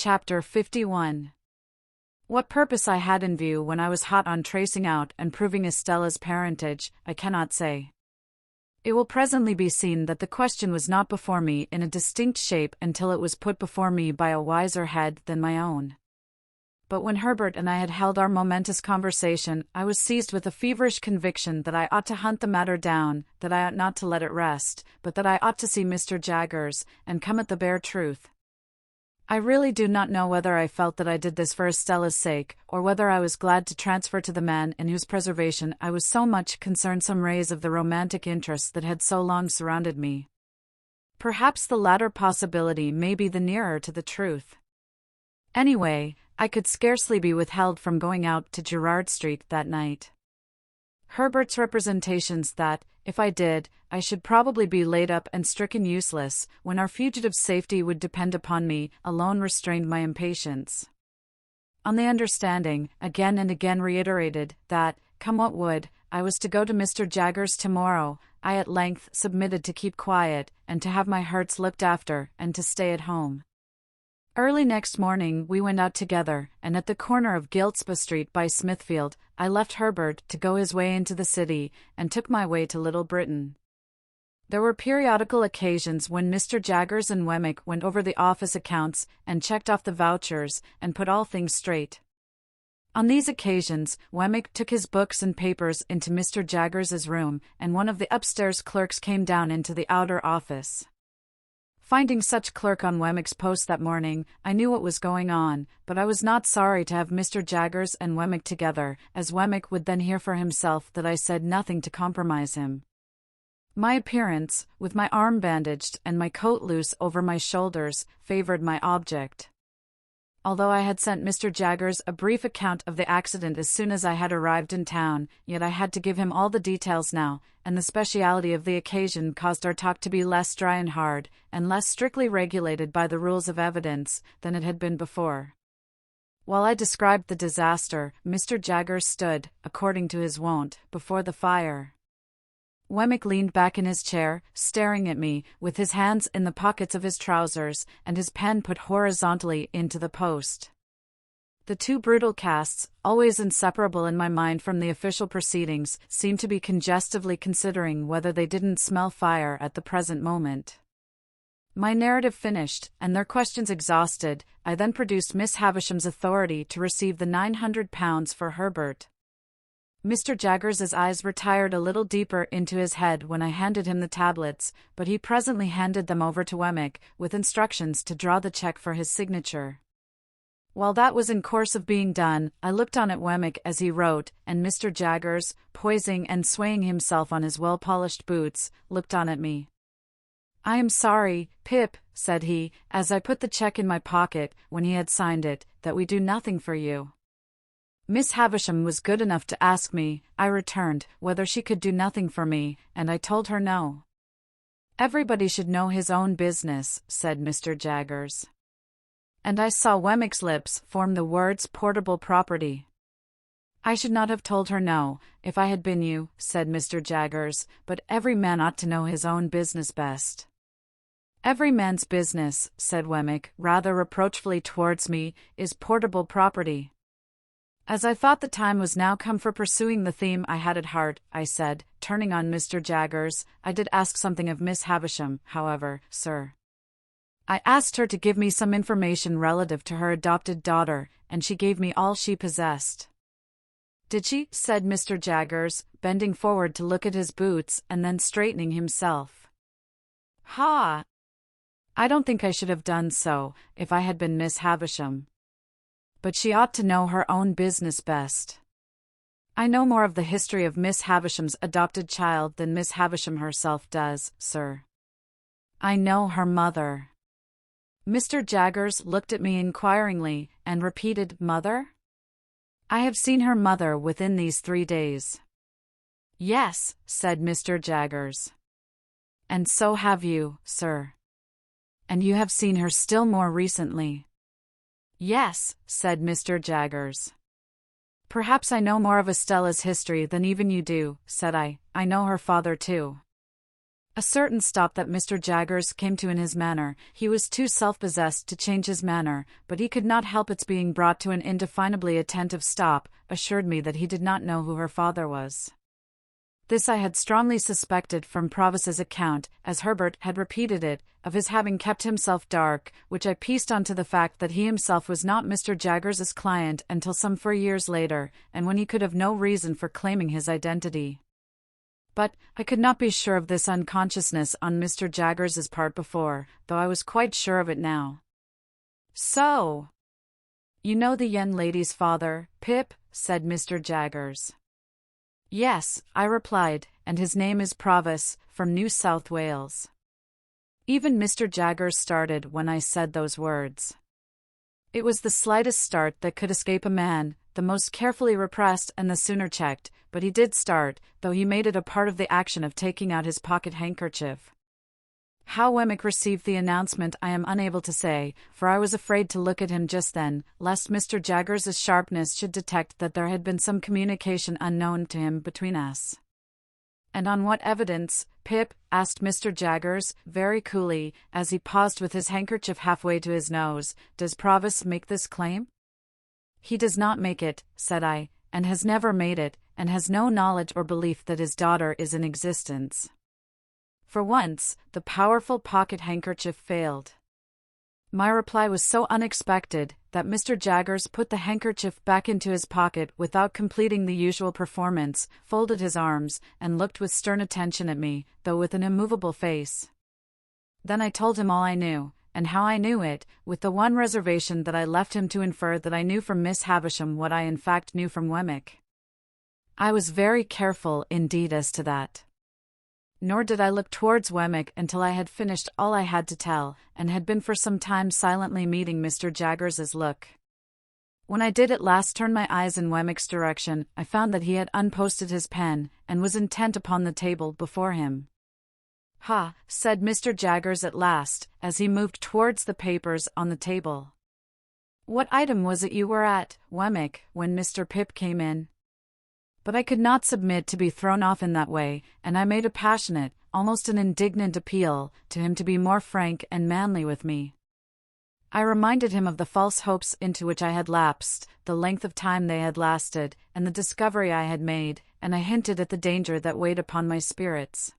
Chapter 51. What purpose I had in view when I was hot on tracing out and proving Estella's parentage, I cannot say. It will presently be seen that the question was not before me in a distinct shape until it was put before me by a wiser head than my own. But when Herbert and I had held our momentous conversation, I was seized with a feverish conviction that I ought to hunt the matter down, that I ought not to let it rest, but that I ought to see Mr. Jaggers, and come at the bare truth. I really do not know whether I felt that I did this for Estella's sake, or whether I was glad to transfer to the man in whose preservation I was so much concerned some rays of the romantic interest that had so long surrounded me. Perhaps the latter possibility may be the nearer to the truth. Anyway, I could scarcely be withheld from going out to Gerrard Street that night. Herbert's representations that, if I did, I should probably be laid up and stricken useless, when our fugitive's safety would depend upon me, alone restrained my impatience. On the understanding, again and again reiterated, that, come what would, I was to go to Mr. Jaggers tomorrow, I at length submitted to keep quiet, and to have my hurts looked after, and to stay at home. Early next morning we went out together, and at the corner of Giltspur Street by Smithfield, I left Herbert to go his way into the city, and took my way to Little Britain. There were periodical occasions when Mr. Jaggers and Wemmick went over the office accounts, and checked off the vouchers, and put all things straight. On these occasions, Wemmick took his books and papers into Mr. Jaggers's room, and one of the upstairs clerks came down into the outer office. Finding such clerk on Wemmick's post that morning, I knew what was going on, but I was not sorry to have Mr. Jaggers and Wemmick together, as Wemmick would then hear for himself that I said nothing to compromise him. My appearance, with my arm bandaged and my coat loose over my shoulders, favored my object. Although I had sent Mr. Jaggers a brief account of the accident as soon as I had arrived in town, yet I had to give him all the details now, and the speciality of the occasion caused our talk to be less dry and hard, and less strictly regulated by the rules of evidence, than it had been before. While I described the disaster, Mr. Jaggers stood, according to his wont, before the fire. Wemmick leaned back in his chair, staring at me, with his hands in the pockets of his trousers, and his pen put horizontally into the post. The two brutal casts, always inseparable in my mind from the official proceedings, seemed to be congestively considering whether they didn't smell fire at the present moment. My narrative finished, and their questions exhausted, I then produced Miss Havisham's authority to receive the £900 for Herbert. Mr. Jaggers's eyes retired a little deeper into his head when I handed him the tablets, but he presently handed them over to Wemmick, with instructions to draw the cheque for his signature. While that was in course of being done, I looked on at Wemmick as he wrote, and Mr. Jaggers, poising and swaying himself on his well-polished boots, looked on at me. "I am sorry, Pip," said he, as I put the cheque in my pocket, when he had signed it, "that we do nothing for you." Miss Havisham was good enough to ask me, I returned, whether she could do nothing for me, and I told her no. "Everybody should know his own business," said Mr. Jaggers. And I saw Wemmick's lips form the words portable property. "I should not have told her no, if I had been you," said Mr. Jaggers, "but every man ought to know his own business best." "Every man's business," said Wemmick, rather reproachfully towards me, "is portable property." As I thought the time was now come for pursuing the theme I had at heart, I said, turning on Mr. Jaggers, "I did ask something of Miss Havisham, however, sir. I asked her to give me some information relative to her adopted daughter, and she gave me all she possessed." "Did she?" said Mr. Jaggers, bending forward to look at his boots and then straightening himself. "Ha! I don't think I should have done so, if I had been Miss Havisham. But she ought to know her own business best. I know more of the history of Miss Havisham's adopted child than Miss Havisham herself does, sir. I know her mother." Mr. Jaggers looked at me inquiringly, and repeated, "Mother?" "I have seen her mother within these 3 days." "Yes," said Mr. Jaggers. "And so have you, sir. And you have seen her still more recently." "Yes," said Mr. Jaggers. "Perhaps I know more of Estella's history than even you do," said I. "I know her father too." A certain stop that Mr. Jaggers came to in his manner. He was too self-possessed to change his manner, but he could not help its being brought to an indefinably attentive stop, assured me that he did not know who her father was. This I had strongly suspected from Provis's account, as Herbert had repeated it, of his having kept himself dark, which I pieced onto the fact that he himself was not Mr. Jaggers's client until some 4 years later, and when he could have no reason for claiming his identity. But I could not be sure of this unconsciousness on Mr. Jaggers's part before, though I was quite sure of it now. "So, you know the young lady's father, Pip?" said Mr. Jaggers. "Yes," I replied, "and his name is Provis, from New South Wales." Even Mr. Jaggers started when I said those words. It was the slightest start that could escape a man, the most carefully repressed and the sooner checked, but he did start, though he made it a part of the action of taking out his pocket handkerchief. How Wemmick received the announcement I am unable to say, for I was afraid to look at him just then, lest Mr. Jaggers's sharpness should detect that there had been some communication unknown to him between us. "And on what evidence, Pip?" asked Mr. Jaggers, very coolly, as he paused with his handkerchief halfway to his nose. "Does Provis make this claim?" "He does not make it," said I, "and has never made it, and has no knowledge or belief that his daughter is in existence." For once, the powerful pocket handkerchief failed. My reply was so unexpected that Mr. Jaggers put the handkerchief back into his pocket without completing the usual performance, folded his arms, and looked with stern attention at me, though with an immovable face. Then I told him all I knew, and how I knew it, with the one reservation that I left him to infer that I knew from Miss Havisham what I in fact knew from Wemmick. I was very careful indeed as to that. Nor did I look towards Wemmick until I had finished all I had to tell, and had been for some time silently meeting Mr. Jaggers's look. When I did at last turn my eyes in Wemmick's direction, I found that he had unposted his pen, and was intent upon the table before him. "Ha," said Mr. Jaggers at last, as he moved towards the papers on the table. "What item was it you were at, Wemmick, when Mr. Pip came in?" But I could not submit to be thrown off in that way, and I made a passionate, almost an indignant appeal to him to be more frank and manly with me. I reminded him of the false hopes into which I had lapsed, the length of time they had lasted, and the discovery I had made, and I hinted at the danger that weighed upon my spirits.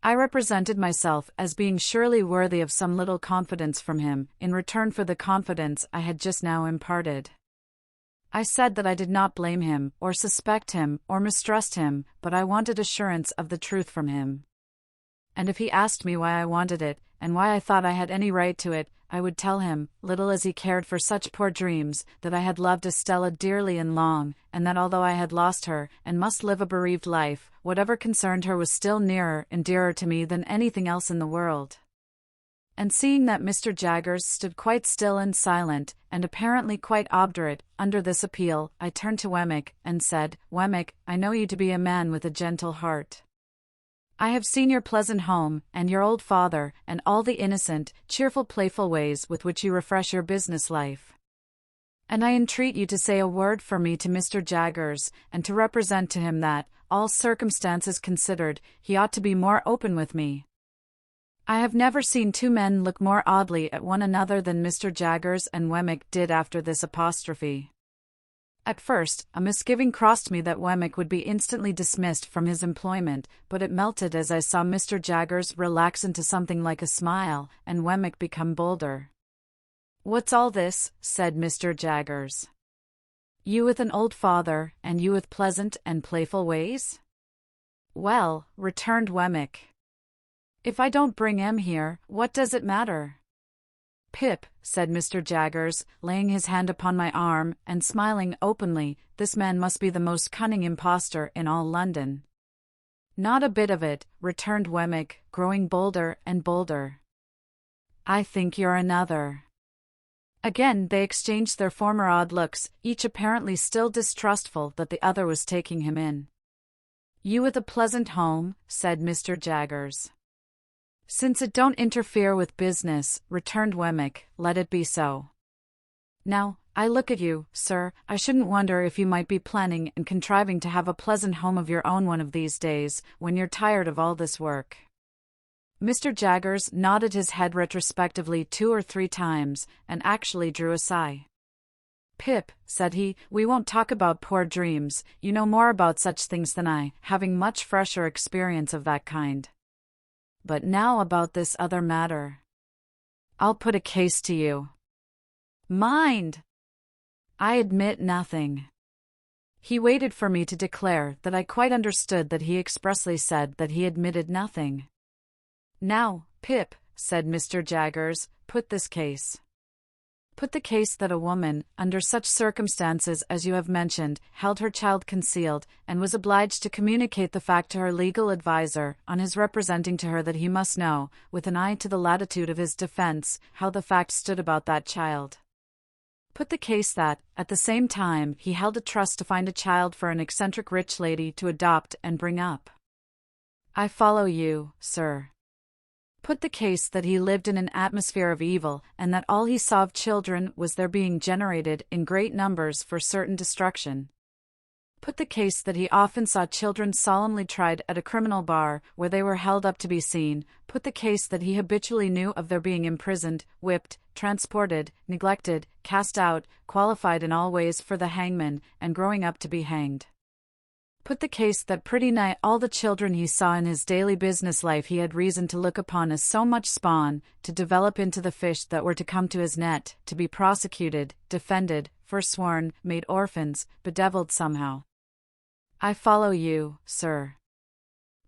I represented myself as being surely worthy of some little confidence from him, in return for the confidence I had just now imparted. I said that I did not blame him, or suspect him, or mistrust him, but I wanted assurance of the truth from him. And if he asked me why I wanted it, and why I thought I had any right to it, I would tell him, little as he cared for such poor dreams, that I had loved Estella dearly and long, and that although I had lost her, and must live a bereaved life, whatever concerned her was still nearer and dearer to me than anything else in the world. And seeing that Mr. Jaggers stood quite still and silent, and apparently quite obdurate, under this appeal, I turned to Wemmick, and said, "Wemmick, I know you to be a man with a gentle heart. I have seen your pleasant home, and your old father, and all the innocent, cheerful, playful ways with which you refresh your business life. And I entreat you to say a word for me to Mr. Jaggers, and to represent to him that, all circumstances considered, he ought to be more open with me. I have never seen two men look more oddly at one another than Mr. Jaggers and Wemmick did after this apostrophe. At first, a misgiving crossed me that Wemmick would be instantly dismissed from his employment, but it melted as I saw Mr. Jaggers relax into something like a smile, and Wemmick become bolder. "What's all this?" said Mr. Jaggers. "You with an old father, and you with pleasant and playful ways?" "Well," returned Wemmick, "if I don't bring em here, what does it matter?" "Pip," said Mr. Jaggers, laying his hand upon my arm, and smiling openly, "this man must be the most cunning impostor in all London." "Not a bit of it," returned Wemmick, growing bolder and bolder. "I think you're another." Again they exchanged their former odd looks, each apparently still distrustful that the other was taking him in. "You with a pleasant home," said Mr. Jaggers. "Since it don't interfere with business," returned Wemmick, "let it be so. Now, I look at you, sir, I shouldn't wonder if you might be planning and contriving to have a pleasant home of your own one of these days, when you're tired of all this work." Mr. Jaggers nodded his head retrospectively 2 or 3 times, and actually drew a sigh. "Pip," said he, "we won't talk about poor dreams, you know more about such things than I, having much fresher experience of that kind. But now about this other matter. I'll put a case to you. Mind! I admit nothing." He waited for me to declare that I quite understood that he expressly said that he admitted nothing. "Now, Pip," said Mr. Jaggers, "put this case. Put the case that a woman, under such circumstances as you have mentioned, held her child concealed, and was obliged to communicate the fact to her legal adviser, on his representing to her that he must know, with an eye to the latitude of his defense, how the fact stood about that child. Put the case that, at the same time, he held a trust to find a child for an eccentric rich lady to adopt and bring up. I follow you, sir. Put the case that he lived in an atmosphere of evil, and that all he saw of children was their being generated in great numbers for certain destruction. Put the case that he often saw children solemnly tried at a criminal bar, where they were held up to be seen. Put the case that he habitually knew of their being imprisoned, whipped, transported, neglected, cast out, qualified in all ways for the hangman, and growing up to be hanged. Put the case that pretty nigh all the children he saw in his daily business life he had reason to look upon as so much spawn, to develop into the fish that were to come to his net, to be prosecuted, defended, forsworn, made orphans, bedeviled somehow. I follow you, sir.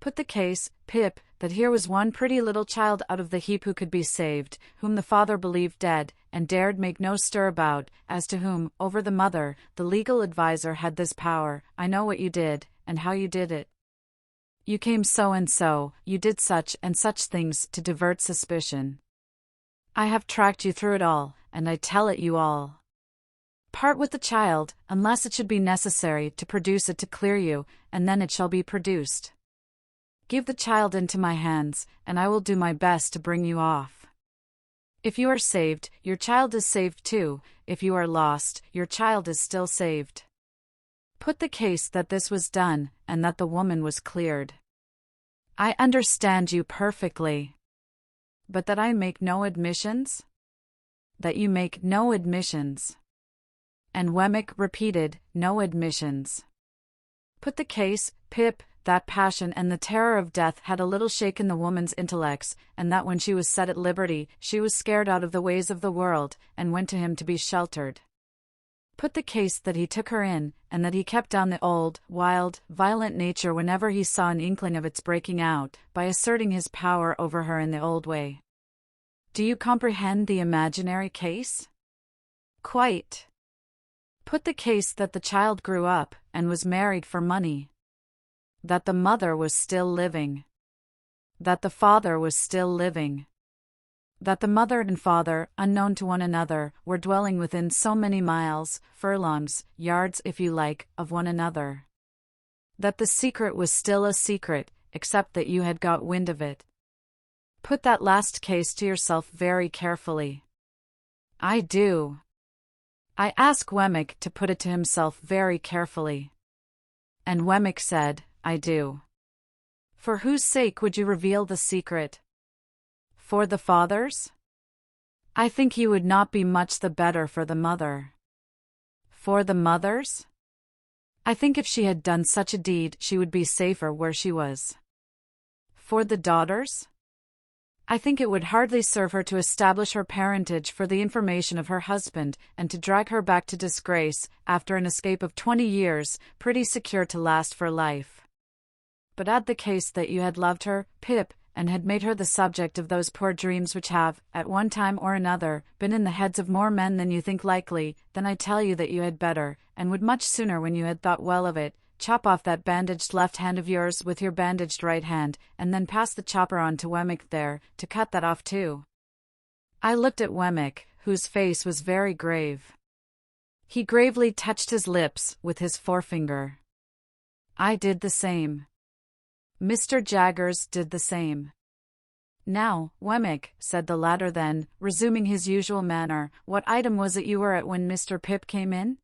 Put the case, Pip, that here was one pretty little child out of the heap who could be saved, whom the father believed dead, and dared make no stir about, as to whom, over the mother, the legal adviser had this power. I know what you did, and how you did it. You came so and so, you did such and such things to divert suspicion. I have tracked you through it all, and I tell it you all. Part with the child, unless it should be necessary to produce it to clear you, and then it shall be produced. Give the child into my hands, and I will do my best to bring you off. If you are saved, your child is saved too. If you are lost, your child is still saved. Put the case that this was done, and that the woman was cleared. I understand you perfectly. But that I make no admissions? That you make no admissions. And Wemmick repeated, no admissions. Put the case, Pip, that passion and the terror of death had a little shaken the woman's intellects, and that when she was set at liberty, she was scared out of the ways of the world, and went to him to be sheltered. Put the case that he took her in, and that he kept down the old, wild, violent nature whenever he saw an inkling of its breaking out, by asserting his power over her in the old way. Do you comprehend the imaginary case? Quite. Put the case that the child grew up, and was married for money. That the mother was still living. That the father was still living. That the mother and father, unknown to one another, were dwelling within so many miles, furlongs, yards if you like, of one another. That the secret was still a secret, except that you had got wind of it. Put that last case to yourself very carefully. I do. I ask Wemmick to put it to himself very carefully. And Wemmick said, I do. For whose sake would you reveal the secret? For the father's? I think he would not be much the better for the mother. For the mother's? I think if she had done such a deed she would be safer where she was. For the daughter's? I think it would hardly serve her to establish her parentage for the information of her husband, and to drag her back to disgrace, after an escape of 20 years, pretty secure to last for life. But add the case that you had loved her, Pip, and had made her the subject of those poor dreams which have, at one time or another, been in the heads of more men than you think likely, then I tell you that you had better, and would much sooner when you had thought well of it, chop off that bandaged left hand of yours with your bandaged right hand, and then pass the chopper on to Wemmick there, to cut that off too. I looked at Wemmick, whose face was very grave. He gravely touched his lips with his forefinger. I did the same. Mr. Jaggers did the same. Now, Wemmick, said the latter then, resuming his usual manner, what item was it you were at when Mr. Pip came in?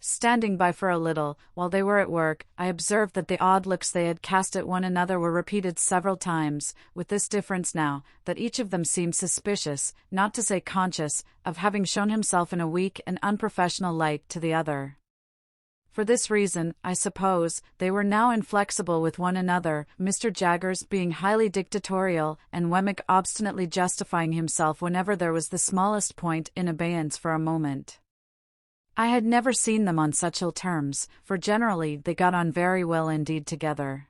Standing by for a little, while they were at work, I observed that the odd looks they had cast at one another were repeated several times, with this difference now, that each of them seemed suspicious, not to say conscious, of having shown himself in a weak and unprofessional light to the other. For this reason, I suppose, they were now inflexible with one another, Mr. Jaggers being highly dictatorial, and Wemmick obstinately justifying himself whenever there was the smallest point in abeyance for a moment. I had never seen them on such ill terms, for generally they got on very well indeed together.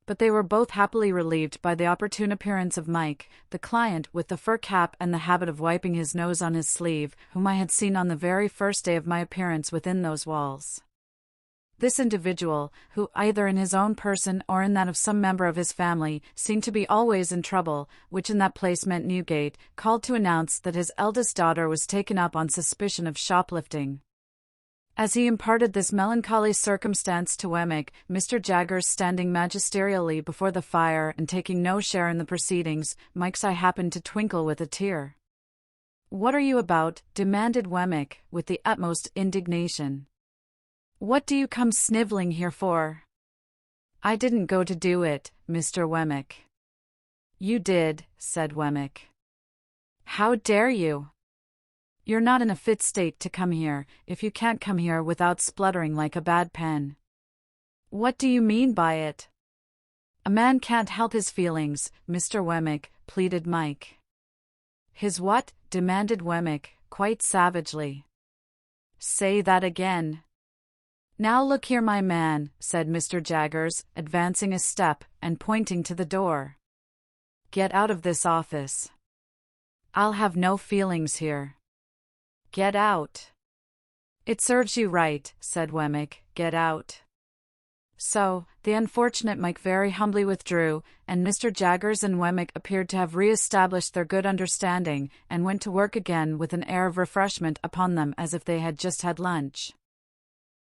But they were both happily relieved by the opportune appearance of Mike, the client with the fur cap and the habit of wiping his nose on his sleeve, whom I had seen on the very first day of my appearance within those walls. This individual, who, either in his own person or in that of some member of his family, seemed to be always in trouble, which in that place meant Newgate, called to announce that his eldest daughter was taken up on suspicion of shoplifting. As he imparted this melancholy circumstance to Wemmick, Mr. Jaggers standing magisterially before the fire and taking no share in the proceedings, Mike's eye happened to twinkle with a tear. "What are you about?" demanded Wemmick, with the utmost indignation. "What do you come snivelling here for?" "I didn't go to do it, Mr. Wemmick." "You did," said Wemmick. "How dare you? You're not in a fit state to come here, if you can't come here without spluttering like a bad pen." "What do you mean by it?" "A man can't help his feelings, Mr. Wemmick," pleaded Mike. "His what?" demanded Wemmick, quite savagely. "Say that again." "Now look here, my man," said Mr. Jaggers, advancing a step, and pointing to the door. "Get out of this office. I'll have no feelings here. Get out." "It serves you right," said Wemmick, "get out." So, the unfortunate Mike very humbly withdrew, and Mr. Jaggers and Wemmick appeared to have re-established their good understanding, and went to work again with an air of refreshment upon them as if they had just had lunch.